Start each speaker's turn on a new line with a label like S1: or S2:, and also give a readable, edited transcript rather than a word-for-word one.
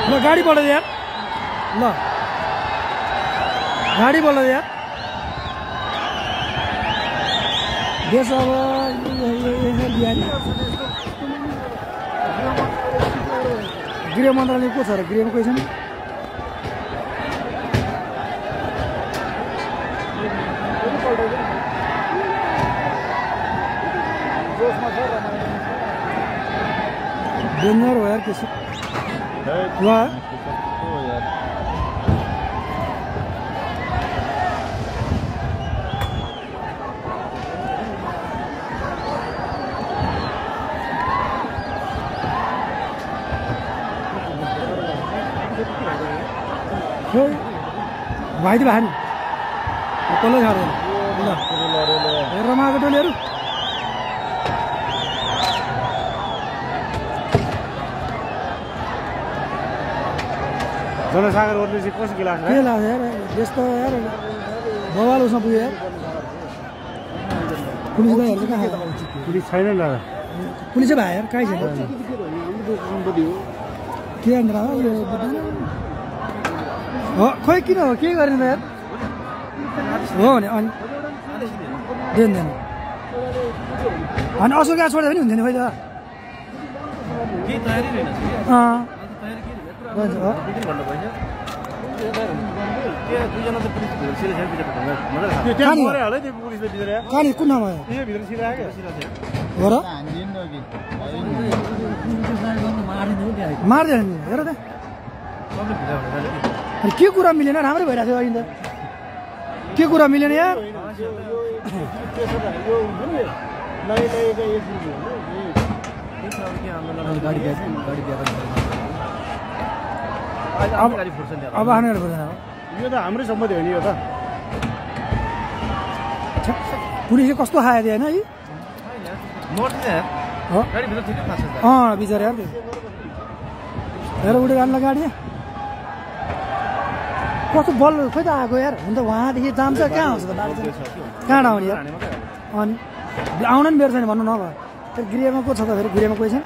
S1: ल गाडी बोल्दै यार ल गाडी बोल्दै यार देश अब गृह मन्त्रालय को छ र गृहमा कोही छैन डेन्जर हो यार त्यसो ल भाइ त भाइ कसले छाड्दैन ल हेरेर मागो टोलीहरू
S2: जनसागर ओर्ने चाहिँ कसो के लाग्छ
S1: के लाग्छ यार यस्तो यार बवाल उसमा पुग्यो यार पुलिस भाइहरू चाहिँ कहाँ
S2: पुलिस छैन ल
S1: पुलिसै भाइ यार कहीँ छैन के अन्त यो हो खोइ किन हो के गर्ने त यार हो भने अनि देन देन अनि असो ग्यास छोड्दा पनि हुन्थ्यो नि खोइ त कहाँनिर कुन ठाउँमा हो र मारिदियो नि हेर त के कुरा मिलेन राम्रै भइरहेको थियो अहिले त के कुरा मिलेन यार अब आफ्नो गाडी फुर्दैन
S2: यो त हाम्रै सम्पत्ति हो नि यो त
S1: पुलिसले कस्तो खायो दिएन है बिचरा यार हेर उठेर आन्ला गाडी कस्तो बल खोइ त आएको यार हुन त उहाँदेखि जान्छ कहाँ आउँछ त कहाँ आउने यार अनि आउन नि बेर छैन भन्नु नभए गृहमा को छ त फेरि गृहमा कोही छैन